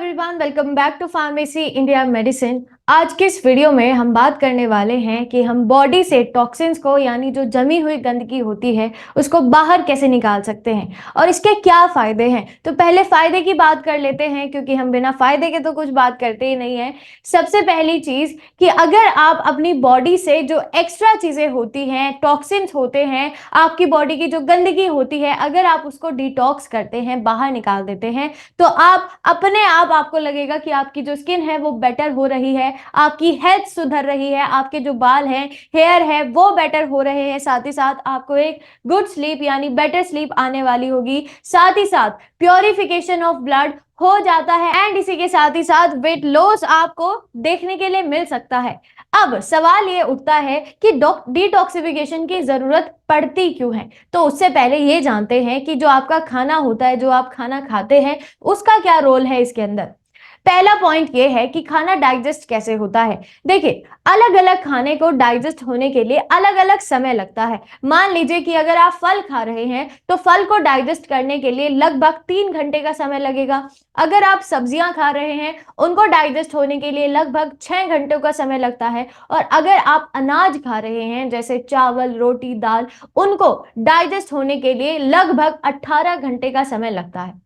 Everyone, welcome back to pharmacy India medicine. आज के इस वीडियो में हम बात करने वाले हैं कि हम बॉडी से टॉक्सिन्स को यानी जो जमी हुई गंदगी होती है उसको बाहर कैसे निकाल सकते हैं और इसके क्या फायदे हैं। तो पहले फायदे की बात कर लेते हैं, क्योंकि हम बिना फायदे के तो कुछ बात करते ही नहीं है। सबसे पहली चीज कि अगर आप अपनी बॉडी से जो एक्स्ट्रा चीजें होती हैं, टॉक्सिन्स होते हैं, आपकी बॉडी की जो गंदगी होती है, अगर आप उसको डिटॉक्स करते हैं, बाहर निकाल देते हैं, तो आप अपने आप आपको लगेगा कि आपकी जो स्किन है वो बेटर हो रही है, आपकी हेल्थ सुधर रही है, आपके जो बाल हैं, हेयर है, वो बेटर हो रहे हैं। साथ ही साथ आपको एक गुड स्लीप यानी बेटर स्लीप आने वाली होगी। साथ ही साथ प्योरिफिकेशन ऑफ ब्लड हो जाता है एंड इसी के साथ ही साथ वेट लॉस आपको देखने के लिए मिल सकता है। अब सवाल ये उठता है कि डिटॉक्सिफिकेशन की जरूरत पड़ती क्यों है। तो उससे पहले ये जानते हैं कि जो आपका खाना होता है, जो आप खाना खाते हैं, उसका क्या रोल है इसके अंदर। पहला पॉइंट ये है कि खाना डाइजेस्ट कैसे होता है। देखिए, अलग अलग खाने को डाइजेस्ट होने के लिए अलग अलग समय लगता है। मान लीजिए कि अगर आप फल खा रहे हैं तो फल को डाइजेस्ट करने के लिए लगभग 3 घंटे का समय लगेगा। अगर आप सब्जियां खा रहे हैं, उनको डाइजेस्ट होने के लिए लगभग 6 घंटों का समय लगता है। और अगर आप अनाज खा रहे हैं जैसे चावल, रोटी, दाल, उनको डाइजेस्ट होने के लिए लगभग 18 घंटे का समय लगता है।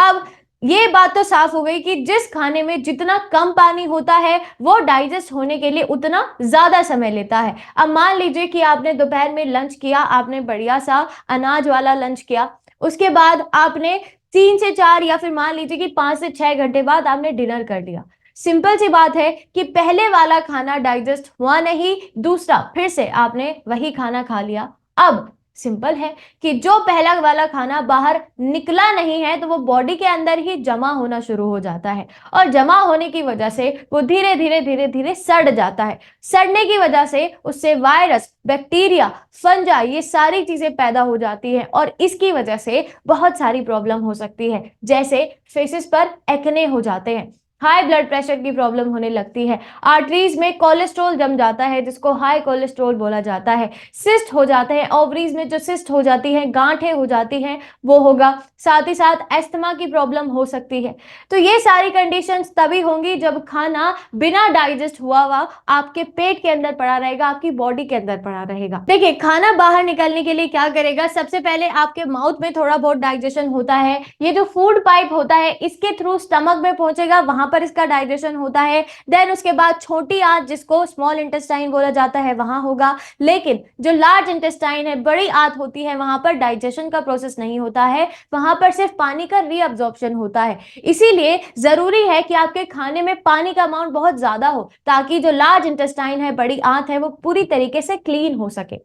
अब ये बात तो साफ हो गई कि जिस खाने में जितना कम पानी होता है वो डाइजेस्ट होने के लिए उतना ज्यादा समय लेता है। अब मान लीजिए कि आपने दोपहर में लंच किया, आपने बढ़िया सा अनाज वाला लंच किया, उसके बाद आपने 3 से 4 या फिर मान लीजिए कि 5 से 6 घंटे बाद आपने डिनर कर लिया। सिंपल सी बात है कि पहले वाला खाना डाइजेस्ट हुआ नहीं, दूसरा फिर से आपने वही खाना खा लिया। अब सिंपल है कि जो पहला वाला खाना बाहर निकला नहीं है तो वो बॉडी के अंदर ही जमा होना शुरू हो जाता है और जमा होने की वजह से वो धीरे धीरे धीरे धीरे सड़ जाता है। सड़ने की वजह से उससे वायरस, बैक्टीरिया, फंजाई, ये सारी चीजें पैदा हो जाती है और इसकी वजह से बहुत सारी प्रॉब्लम हो सकती है। जैसे फेसेस पर एक्ने हो जाते हैं, हाई ब्लड प्रेशर की प्रॉब्लम होने लगती है, आर्टरीज में कोलेस्ट्रॉल जम जाता है जिसको हाई कोलेस्ट्रॉल बोला जाता है, सिस्ट हो जाते हैं, ओवरीज में जो सिस्ट हो जाती है, गांठें हो जाती हैं, वो होगा। साथ ही साथ एस्थमा की प्रॉब्लम हो सकती है। तो ये सारी कंडीशंस तभी होंगी जब खाना बिना डाइजेस्ट हुआ हुआ आपके पेट के अंदर पड़ा रहेगा, आपकी बॉडी के अंदर पड़ा रहेगा। देखिए, खाना बाहर निकलने के लिए क्या करेगा, सबसे पहले आपके माउथ में थोड़ा बहुत डाइजेशन होता है, ये जो फूड पाइप होता है इसके थ्रू स्टमक में पहुंचेगा, वहां पर इसका डाइजेशन होता है। देन उसके बाद छोटी आंत जिसको स्मॉल इंटेस्टाइन बोला जाता है वहां होगा। लेकिन जो लार्ज इंटेस्टाइन है, बड़ी आंत होती है, वहां पर डाइजेशन का प्रोसेस नहीं होता है, वहां पर सिर्फ पानी का रीअब्जॉर्प्शन होता है। इसीलिए जरूरी है कि आपके खाने में पानी का अमाउंट बहुत ज्यादा हो ताकि जो लार्ज इंटेस्टाइन है, बड़ी आंत है, वो पूरी तरीके से क्लीन हो सके।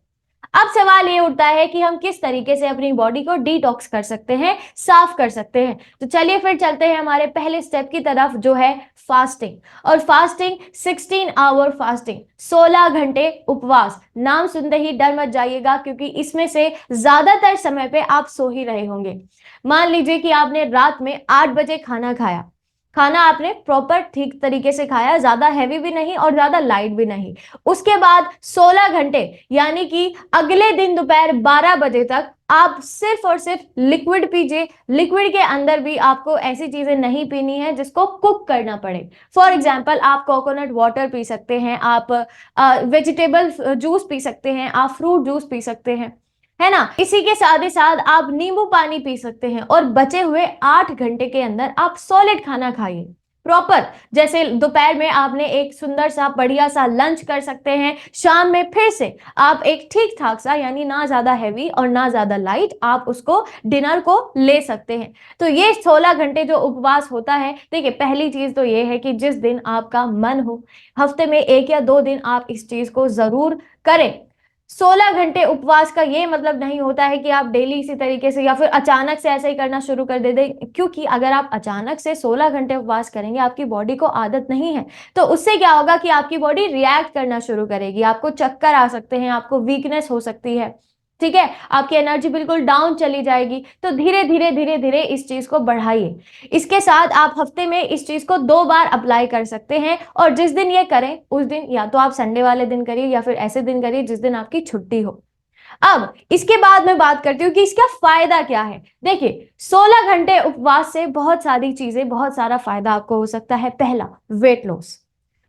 अब सवाल ये उठता है कि हम किस तरीके से अपनी बॉडी को डिटॉक्स कर सकते हैं, साफ कर सकते हैं। तो चलिए फिर चलते हैं हमारे पहले स्टेप की तरफ, जो है फास्टिंग। और फास्टिंग 16 आवर फास्टिंग, 16 घंटे उपवास। नाम सुनते ही डर मत जाइएगा, क्योंकि इसमें से ज्यादातर समय पे आप सो ही रहे होंगे। मान लीजिए कि आपने रात में 8 बजे खाना खाया, खाना आपने प्रॉपर ठीक तरीके से खाया, ज्यादा हैवी भी नहीं और ज्यादा लाइट भी नहीं। उसके बाद 16 घंटे यानी कि अगले दिन दोपहर 12 बजे तक आप सिर्फ और सिर्फ लिक्विड पीजिए। लिक्विड के अंदर भी आपको ऐसी चीजें नहीं पीनी है जिसको कुक करना पड़े। फॉर एग्जाम्पल, आप कोकोनट वाटर पी सकते हैं, आप वेजिटेबल जूस पी सकते हैं, आप फ्रूट जूस पी सकते हैं, है ना। इसी के साथ ही साथ आप नींबू पानी पी सकते हैं और बचे हुए 8 घंटे के अंदर आप सॉलिड खाना खाइए प्रॉपर। जैसे दोपहर में आपने एक सुंदर सा बढ़िया सा लंच कर सकते हैं, शाम में फिर से आप एक ठीक ठाक सा यानी ना ज्यादा हैवी और ना ज्यादा लाइट आप उसको डिनर को ले सकते हैं। तो ये 16 घंटे जो उपवास होता है, देखिए पहली चीज तो ये है कि जिस दिन आपका मन हो, हफ्ते में 1 या 2 दिन आप इस चीज को जरूर करें। 16 घंटे उपवास का ये मतलब नहीं होता है कि आप डेली इसी तरीके से या फिर अचानक से ऐसा ही करना शुरू कर दे दे, क्योंकि अगर आप अचानक से 16 घंटे उपवास करेंगे, आपकी बॉडी को आदत नहीं है, तो उससे क्या होगा कि आपकी बॉडी रिएक्ट करना शुरू करेगी, आपको चक्कर आ सकते हैं, आपको वीकनेस हो सकती है, ठीक है, आपकी एनर्जी बिल्कुल डाउन चली जाएगी। तो धीरे धीरे धीरे धीरे इस चीज को बढ़ाइए। इसके साथ आप हफ्ते में इस चीज को 2 बार अप्लाई कर सकते हैं और जिस दिन ये करें उस दिन या तो आप संडे वाले दिन करिए या फिर ऐसे दिन करिए जिस दिन आपकी छुट्टी हो। अब इसके बाद मैं बात करती हूँ कि इसका फायदा क्या है। देखिए, 16 घंटे उपवास से बहुत सारी चीजें, बहुत सारा फायदा आपको हो सकता है। पहला, वेट लॉस।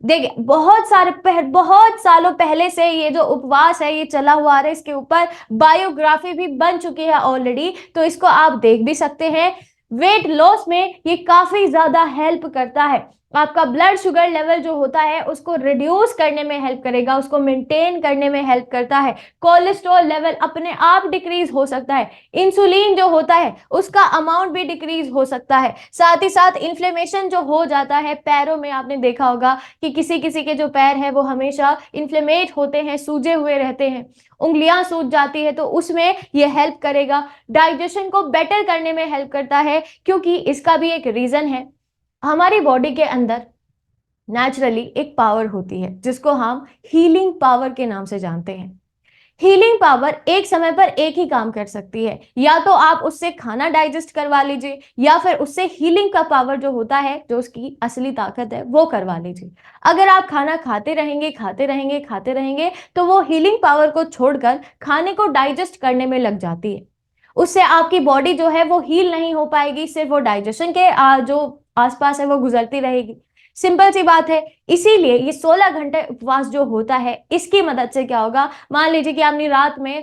देखिए, बहुत सालों पहले से ये जो उपवास है ये चला हुआ आ रहा है, इसके ऊपर बायोग्राफी भी बन चुकी है ऑलरेडी, तो इसको आप देख भी सकते हैं। वेट लॉस में ये काफी ज्यादा हेल्प करता है। आपका ब्लड शुगर लेवल जो होता है उसको रिड्यूस करने में हेल्प करेगा, उसको मेंटेन करने में हेल्प करता है। कोलेस्ट्रॉल लेवल अपने आप डिक्रीज हो सकता है। इंसुलिन जो होता है उसका अमाउंट भी डिक्रीज हो सकता है। साथ ही साथ इन्फ्लेमेशन जो हो जाता है पैरों में, आपने देखा होगा कि किसी किसी के जो पैर है वो हमेशा इन्फ्लेमेट होते हैं, सूजे हुए रहते हैं, उंगलियां सूज जाती है, तो उसमें ये हेल्प करेगा। डाइजेशन को बेटर करने में हेल्प करता है, क्योंकि इसका भी एक रीजन है। हमारी बॉडी के अंदर नेचुरली एक पावर होती है जिसको हम हीलिंग पावर के नाम से जानते हैं। हीलिंग पावर एक समय पर एक ही काम कर सकती है, या तो आप उससे खाना डाइजेस्ट करवा लीजिए, या फिर उससे हीलिंग का पावर जो होता है, जो उसकी असली ताकत है, वो करवा लीजिए। अगर आप खाना खाते रहेंगे, खाते रहेंगे, खाते रहेंगे, तो वो हीलिंग पावर को छोड़कर खाने को डाइजेस्ट करने में लग जाती है। उससे आपकी बॉडी जो है वो हील नहीं हो पाएगी, सिर्फ वो डाइजेशन के जो आसपास है वो गुजरती रहेगी। सिंपल सी बात है। इसीलिए ये 16 घंटे उपवास जो होता है, इसकी मदद से क्या होगा, मान लीजिए कि आपने रात में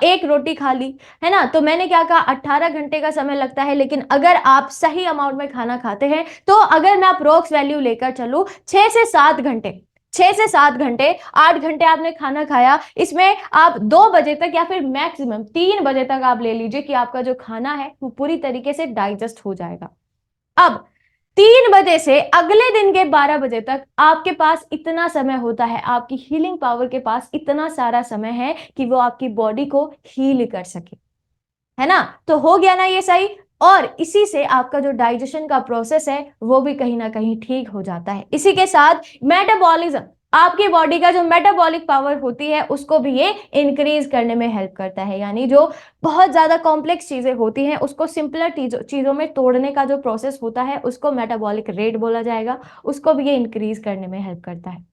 एक रोटी खा ली, है ना, तो मैंने क्या कहा, 18 घंटे का समय लगता है। लेकिन अगर आप सही अमाउंट में खाना खाते हैं, तो अगर मैं अप्रोक्स वैल्यू लेकर चलूं, 6 से 7 घंटे, 6 से 7 घंटे, 8 घंटे आपने खाना खाया, इसमें आप 2 बजे तक या फिर मैक्सिमम 3 बजे तक आप ले लीजिए कि आपका जो खाना है वो पूरी तरीके से डाइजेस्ट हो जाएगा। अब 3 बजे से अगले दिन के 12 बजे तक आपके पास इतना समय होता है, आपकी हीलिंग पावर के पास इतना सारा समय है कि वो आपकी बॉडी को हील कर सके, है ना। तो हो गया ना ये सही। और इसी से आपका जो डाइजेशन का प्रोसेस है वो भी कहीं ना कहीं ठीक हो जाता है। इसी के साथ मेटाबॉलिज्म, आपकी बॉडी का जो मेटाबॉलिक पावर होती है उसको भी ये इंक्रीज करने में हेल्प करता है। यानी जो बहुत ज्यादा कॉम्प्लेक्स चीजें होती हैं उसको सिंपलर चीजों में तोड़ने का जो प्रोसेस होता है उसको मेटाबॉलिक रेट बोला जाएगा, उसको भी ये इंक्रीज करने में हेल्प करता है।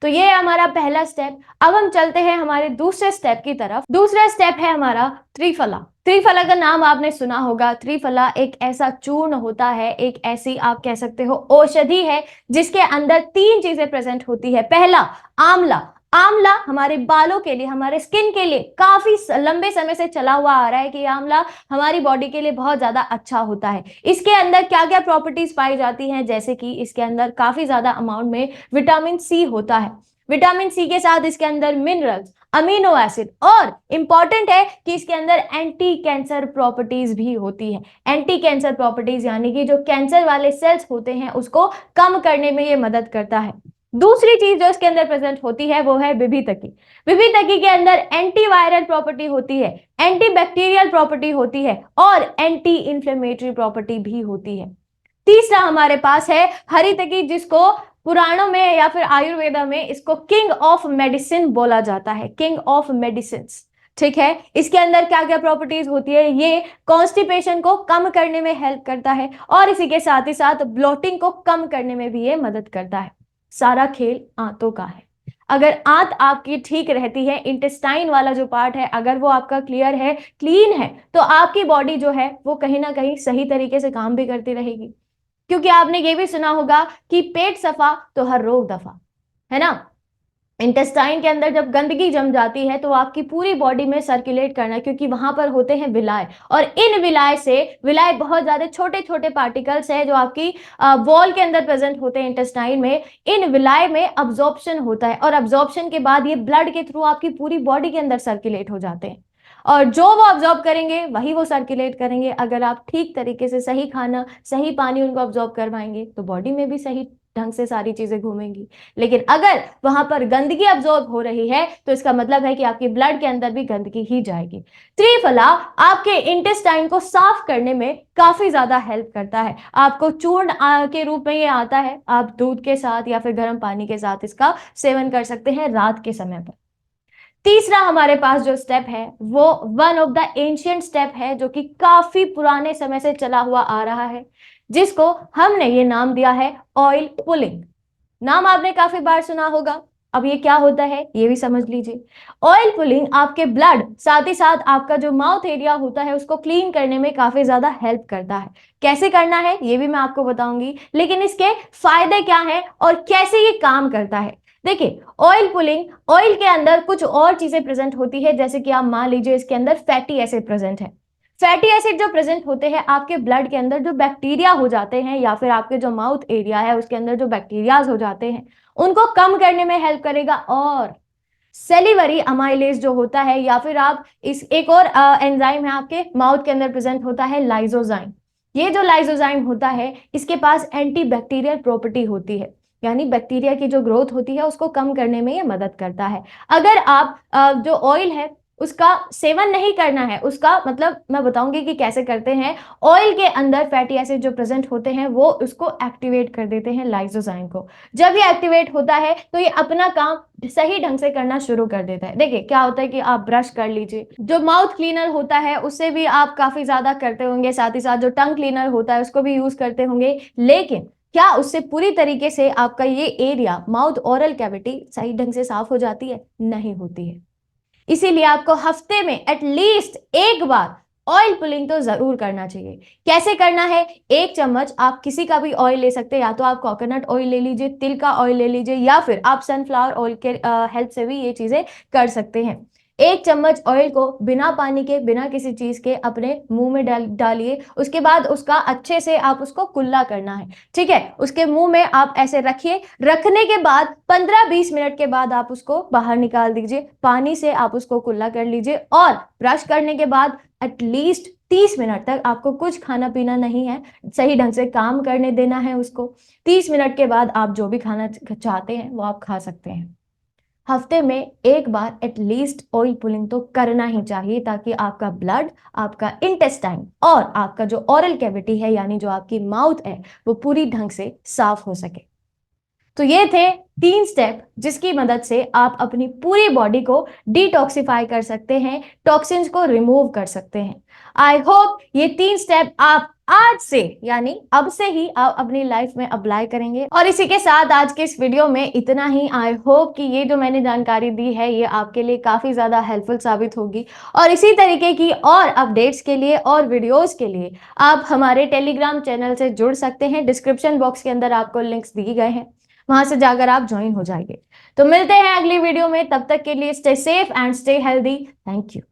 तो ये है हमारा पहला स्टेप। अब हम चलते हैं हमारे दूसरे स्टेप की तरफ। दूसरा स्टेप है हमारा त्रिफला। त्रिफला का नाम आपने सुना होगा। त्रिफला एक ऐसा चूर्ण होता है, एक ऐसी आप कह सकते हो औषधि है जिसके अंदर 3 चीजें प्रेजेंट होती है। पहला, आंवला। आंवला हमारे बालों के लिए, हमारे स्किन के लिए काफी लंबे समय से चला हुआ आ रहा है कि आंवला हमारी बॉडी के लिए बहुत ज्यादा अच्छा होता है। इसके अंदर क्या क्या प्रॉपर्टीज पाई जाती हैं, जैसे कि इसके अंदर काफी ज्यादा अमाउंट में विटामिन सी होता है। विटामिन सी के साथ इसके अंदर मिनरल्स, अमीनो एसिड, और इंपॉर्टेंट है कि इसके अंदर एंटी कैंसर प्रॉपर्टीज भी होती है। एंटी कैंसर प्रॉपर्टीज यानी कि जो कैंसर वाले सेल्स होते हैं उसको कम करने में ये मदद करता है। दूसरी चीज जो इसके अंदर प्रेजेंट होती है वो है विभितकी। विभितकी के अंदर एंटीवायरल प्रॉपर्टी होती है, एंटी बैक्टीरियल प्रॉपर्टी होती है, और एंटी इंफ्लेमेटरी प्रॉपर्टी भी होती है। तीसरा हमारे पास है हरितकी, जिसको पुराणों में या फिर आयुर्वेदा में इसको किंग ऑफ मेडिसिन बोला जाता है, किंग ऑफ मेडिसिन। ठीक है, इसके अंदर क्या क्या प्रॉपर्टीज होती है, ये कॉन्स्टिपेशन को कम करने में हेल्प करता है, और इसी के साथ ही साथ ब्लोटिंग को कम करने में भी ये मदद करता है। सारा खेल आंतों का है। अगर आंत आपकी ठीक रहती है, इंटेस्टाइन वाला जो पार्ट है अगर वो आपका क्लियर है, क्लीन है, तो आपकी बॉडी जो है वो कहीं ना कहीं सही तरीके से काम भी करती रहेगी। क्योंकि आपने ये भी सुना होगा कि पेट सफा तो हर रोग दफा, है ना। इंटेस्टाइन के अंदर जब गंदगी जम जाती है तो आपकी पूरी बॉडी में सर्कुलेट करना, क्योंकि वहां पर होते हैं विलाय, और इन विलाय से, विलाय बहुत ज्यादा छोटे छोटे पार्टिकल्स है जो आपकी वॉल के अंदर प्रेजेंट होते हैं इंटेस्टाइन में। इन विलाय में अब्जॉर्प्शन होता है, और अब्जॉर्प्शन के बाद ये ब्लड के थ्रू आपकी पूरी बॉडी के अंदर सर्कुलेट हो जाते हैं, और जो वो अब्जॉर्ब करेंगे वही वो सर्कुलेट करेंगे। अगर आप ठीक तरीके से सही खाना, सही पानी उनको अब्जॉर्ब करवाएंगे तो बॉडी में भी सही ढंग से सारी चीजें घूमेंगी। लेकिन अगर वहां पर गंदगी अब्जॉर्ब हो रही है तो इसका मतलब है कि आपके ब्लड के अंदर भी गंदगी ही जाएगी। त्रिफला आपके इंटेस्टाइन को साफ करने में काफी ज्यादा हेल्प करता है। आपको चूर्ण के रूप में ये आता है, आप दूध के साथ या फिर गर्म पानी के साथ इसका सेवन कर सकते हैं रात के समय पर। तीसरा हमारे पास जो स्टेप है वो one of the ancient step है, जो कि काफी पुराने समय से चला हुआ आ रहा है, जिसको हमने ये नाम दिया है ऑयल पुलिंग। नाम आपने काफी बार सुना होगा। अब ये क्या होता है ये भी समझ लीजिए। ऑयल पुलिंग आपके ब्लड साथ ही साथ आपका जो माउथ एरिया होता है उसको क्लीन करने में काफी ज्यादा हेल्प करता है। कैसे करना है ये भी मैं आपको बताऊंगी, लेकिन इसके फायदे क्या हैं और कैसे ये काम करता है। देखिए, ऑयल पुलिंग, ऑयल के अंदर कुछ और चीजें प्रेजेंट होती है, जैसे कि आप मान लीजिए इसके अंदर फैटी एसिड प्रेजेंट है। फैटी एसिड जो प्रेजेंट होते हैं आपके ब्लड के अंदर जो बैक्टीरिया हो जाते हैं, या फिर आपके जो माउथ एरिया है उसके अंदर जो बैक्टीरियाज हो जाते हैं, उनको कम करने में हेल्प करेगा। और सेलिवरी अमाइलेज जो होता है, या फिर आप इस एक और एंजाइम है आपके माउथ के अंदर प्रेजेंट होता है, लाइजोजाइम। ये जो लाइजोजाइम होता है इसके पास एंटी बैक्टीरियल प्रॉपर्टी होती है, यानी बैक्टीरिया की जो ग्रोथ होती है उसको कम करने में ये मदद करता है। अगर आप जो ऑयल है उसका सेवन नहीं करना है, उसका मतलब मैं बताऊंगी कि कैसे करते हैं। ऑयल के अंदर फैटी एसिड जो प्रेजेंट होते हैं वो उसको एक्टिवेट कर देते हैं, लाइजोजाइम को। जब ये एक्टिवेट होता है तो ये अपना काम सही ढंग से करना शुरू कर देता है। देखिए क्या होता है कि आप ब्रश कर लीजिए, जो माउथ क्लीनर होता है उससे भी आप काफी ज्यादा करते होंगे, साथ ही साथ जो टंग क्लीनर होता है उसको भी यूज करते होंगे, लेकिन क्या उससे पूरी तरीके से आपका ये एरिया माउथ ओरल कैविटी सही ढंग से साफ हो जाती है? नहीं होती है। इसीलिए आपको हफ्ते में एटलीस्ट एक बार ऑयल पुलिंग तो जरूर करना चाहिए। कैसे करना है? 1 चम्मच आप किसी का भी ऑयल ले सकते हैं, या तो आप कोकोनट ऑयल ले लीजिए, तिल का ऑयल ले लीजिए, या फिर आप सनफ्लावर ऑयल के हेल्प से भी ये चीजें कर सकते हैं। 1 चम्मच ऑयल को बिना पानी के, बिना किसी चीज के अपने मुंह में डालिए। उसके बाद उसका अच्छे से आप उसको कुल्ला करना है, ठीक है? उसके मुंह में आप ऐसे रखिए। रखने के बाद 15-20 मिनट के बाद आप उसको बाहर निकाल दीजिए, पानी से आप उसको कुल्ला कर लीजिए। और ब्रश करने के बाद एटलीस्ट 30 मिनट तक आपको कुछ खाना पीना नहीं है, सही ढंग से काम करने देना है उसको। 30 मिनट के बाद आप जो भी खाना चाहते हैं वो आप खा सकते हैं। हफ्ते में एक बार एटलीस्ट ऑयल पुलिंग तो करना ही चाहिए, ताकि आपका ब्लड, आपका इंटेस्टाइन और आपका जो ओरल कैविटी है यानी जो आपकी माउथ है वो पूरी ढंग से साफ हो सके। तो ये थे 3 स्टेप जिसकी मदद से आप अपनी पूरी बॉडी को डिटॉक्सिफाई कर सकते हैं, टॉक्सिन्स को रिमूव कर सकते हैं। आई होप ये 3 स्टेप आप आज से यानी अब से ही आप अपनी लाइफ में अप्लाई करेंगे। और इसी के साथ आज के इस वीडियो में इतना ही। आई होप कि ये जो मैंने जानकारी दी है ये आपके लिए काफी ज्यादा हेल्पफुल साबित होगी। और इसी तरीके की और अपडेट्स के लिए और वीडियोस के लिए आप हमारे टेलीग्राम चैनल से जुड़ सकते हैं। डिस्क्रिप्शन बॉक्स के अंदर आपको लिंक्स दिए गए हैं, वहां से जाकर आप ज्वाइन हो जाएंगे। तो मिलते हैं अगली वीडियो में, तब तक के लिए stay safe and stay healthy. Thank you.